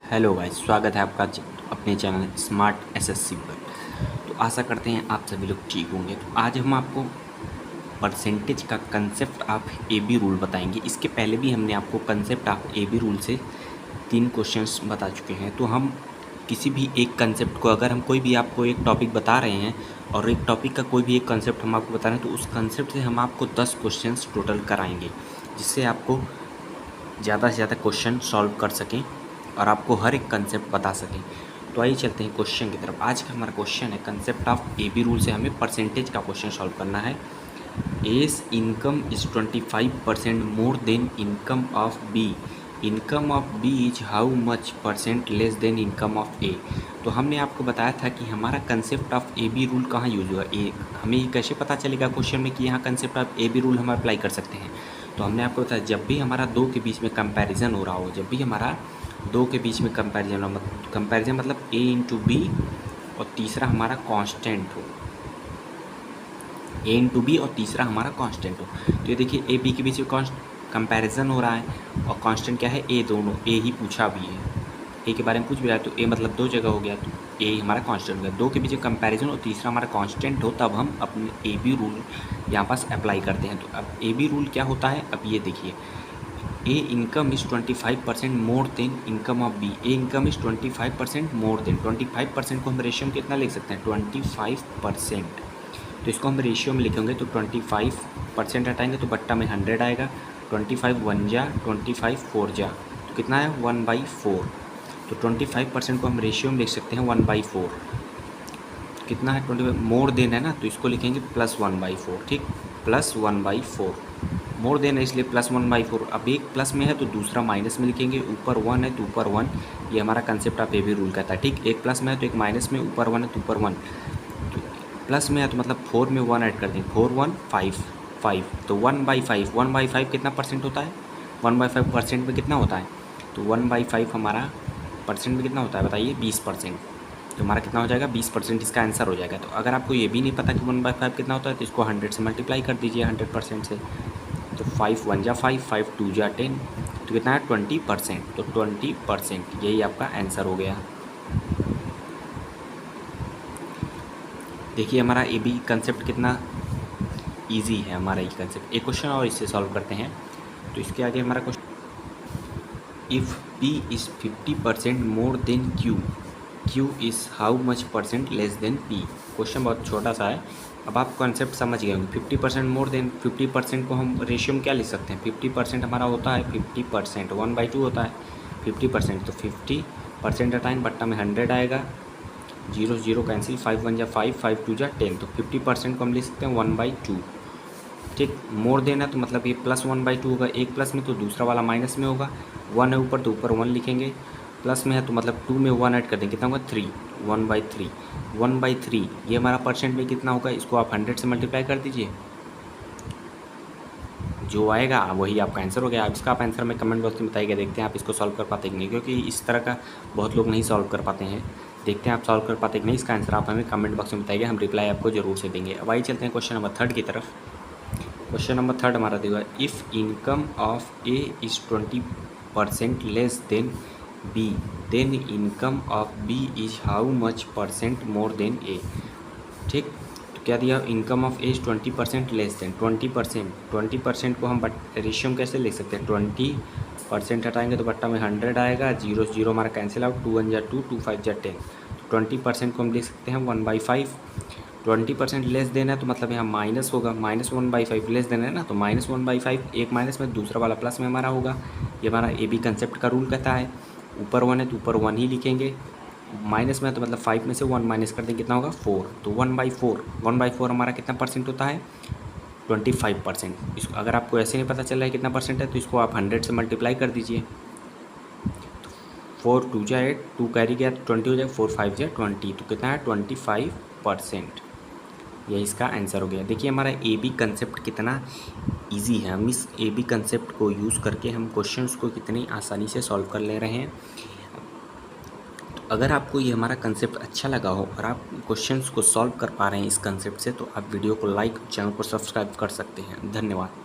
Hello guys, स्वागत है आपका अपने चैनल स्मार्ट एसएससी पर। तो आशा करते हैं आप सभी लोग ठीक होंगे। तो आज हम आपको परसेंटेज का कंसेप्ट ऑफ एबी रूल बताएंगे। इसके पहले भी हमने आपको कंसेप्ट ऑफ एबी रूल से 3 क्वेश्चंस बता चुके हैं। तो हम किसी भी एक कंसेप्ट को, अगर हम कोई भी आपको एक टॉपिक बता रहे हैं और एक टॉपिक का कोई भी एक कंसेप्ट हम आपको बता रहे हैं, तो उस कंसेप्ट से हम आपको 10 क्वेश्चंस टोटल कराएंगे, जिससे आपको ज़्यादा से ज़्यादा क्वेश्चन सॉल्व कर सकें और आपको हर एक कंसेप्ट बता सकें। तो आइए चलते हैं क्वेश्चन की तरफ। आज का हमारा क्वेश्चन है, कंसेप्ट ऑफ एबी रूल से हमें परसेंटेज का क्वेश्चन सॉल्व करना है। A's income is 25% more than income of B. Income of B is how much percent less than income of A. तो हमने आपको बताया था कि हमारा concept of A B rule कहाँ यूज हुआ। हमें ये कैसे पता चलेगा क्वेश्चन में कि यहाँ concept of A B rule हम अप्लाई कर सकते हैं। तो हमने आपको बताया, जब भी हमारा दो के बीच में कंपैरिजन हो रहा हो, जब भी हमारा दो के बीच में कंपैरिजन मतलब ए इंटू बी और तीसरा हमारा कांस्टेंट हो, ए इंटू बी और तीसरा हमारा कांस्टेंट हो। तो ये देखिए, ए बी के बीच में कंपैरिजन हो रहा है और कांस्टेंट क्या है, ए। दोनों ए ही पूछा भी है, ए के बारे में पूछ भी रहा है, तो ए मतलब दो जगह हो गया, तो ए हमारा कांस्टेंट हो गया। दो के बीच में कंपैरिजन और तीसरा हमारा कांस्टेंट हो, तब हम अपने ए बी रूल यहाँ पास अप्लाई करते हैं। तो अब ए बी रूल क्या होता है, अब ये देखिए, A income is 25% more than income of B. A income is 25% more than. 25% को हम रेशियो में कितना लिख सकते हैं, 25%। तो इसको हम रेशियो में लिखेंगे तो 25% हटाएंगे तो बट्टा में 100 आएगा। 25 1 जा, 25 4 जा, तो कितना है 1/4। तो 25% को हम रेशियो में लिख सकते हैं 1/4। कितना है 25 मोर देन है ना, तो इसको लिखेंगे +1/4। ठीक, +1/4 मोर देन है इसलिए +1/4। अब एक प्लस में है तो दूसरा माइनस में लिखेंगे, ऊपर 1 है तो ऊपर 1। ये हमारा concept of A B rule कहता है। ठीक, एक प्लस में है तो एक माइनस में, ऊपर 1 है तो ऊपर 1। तो प्लस में है तो मतलब 4 में 1 ऐड कर देंगे, 4 1 5 5, तो 1/5। 1/5 कितना परसेंट होता है, 1/5 परसेंट में कितना होता है, तो 1/5 हमारा परसेंट में कितना होता है बताइए, 20%। तो हमारा कितना हो जाएगा, 20% इसका आंसर हो जाएगा। तो अगर आपको ये भी नहीं पता कि 1/5 कितना होता है, तो इसको 100 से मल्टीप्लाई कर दीजिए 100% से। तो 5 1 जा 5, 5 2 जा 10, तो कितना है 20%। तो 20% यही आपका आंसर हो गया। देखिए हमारा ए बी कंसेप्ट कितना इजी है हमारा ये कंसेप्ट। एक क्वेश्चन और इससे सॉल्व करते हैं। तो इसके आगे हमारा question, if P is 50% more than Q, Q is how much percent less then P। Question बहुत छोटा सा है, अब आप कॉन्सेप्ट समझ गए होंगे। 50% मोर देन, 50% को हम रेशियो में क्या लिख सकते हैं, 50% हमारा होता है 50%, 1/2 होता है 50%। तो 50% हटाएंगे, बट्टा में 100 आएगा, 0 0 कैंसिल, 5 1 जा 5, 5 2 जा 10। तो 50% को हम लिख सकते हैं 1/2। ठीक, मोर देन है तो मतलब ये +1/2 होगा, एक प्लस में तो दूसरा वाला माइनस में होगा। 1 है ऊपर तो ऊपर 1 लिखेंगे, प्लस में है तो मतलब 2 में 1 ऐड कर देंगे, कितना होगा 3, 1/3। 1/3 ये हमारा परसेंट में कितना होगा, इसको आप 100 से मल्टीप्लाई कर दीजिए, जो आएगा वही आपका आंसर हो गया। अब इसका आप आंसर में कमेंट बॉक्स में बताइएगा, देखते हैं आप इसको सॉल्व कर पाते कि नहीं, क्योंकि इस तरह का बहुत लोग नहीं सॉल्व कर पाते हैं। देखते हैं आप सॉल्व कर पाते कि नहीं, इसका आंसर आप हमें कमेंट बॉक्स में बताइएगा, हम रिप्लाई आपको जरूर से देंगे। अब आइए चलते हैं क्वेश्चन नंबर 3 की तरफ। क्वेश्चन नंबर 3 हमारा दिया है, if income of A is 20% less than B, then income of B is how much percent more than A. ठीक, तो क्या दिया, income of A is 20% less than. 20% को हम रेशियो में कैसे लिख सकते हैं, 20% हटाएंगे तो बट्टा में 100 आएगा, 0 0 हमारा कैंसिल आउट, 2 1 जा 2, 2 5 जा 10। 20% को हम लिख सकते हैं 1/5। 20% लेस देना है तो मतलब यहाँ माइनस होगा, -1/5 लेस देना है ना, तो -1/5, एक माइनस में दूसरा वाला प्लस में हमारा होगा। ये हमारा ए बी कंसेप्ट का रूल कहता है, ऊपर 1 है तो ऊपर 1 ही लिखेंगे, माइनस में है तो मतलब 5 में से 1 माइनस कर देंगे, कितना होगा 4। तो 1/4, 1/4 हमारा कितना परसेंट होता है, 25%। इसको अगर आपको ऐसे नहीं पता चल रहा है कितना परसेंट है, तो इसको आप 100 से मल्टीप्लाई कर दीजिए। 4 2 जा 8, 2 कैरी गया तो 20 हो जाएगा, 4 5 जा 20, तो कितना है 25%। यह इसका आंसर हो गया। देखिए हमारा ए बी कंसेप्ट कितना इजी है, हम इस ए बी कंसेप्ट को यूज़ करके हम क्वेश्चंस को कितनी आसानी से सॉल्व कर ले रहे हैं। तो अगर आपको ये हमारा कंसेप्ट अच्छा लगा हो और आप क्वेश्चंस को सॉल्व कर पा रहे हैं इस कंसेप्ट से, तो आप वीडियो को लाइक, चैनल को सब्सक्राइब कर सकते हैं। धन्यवाद।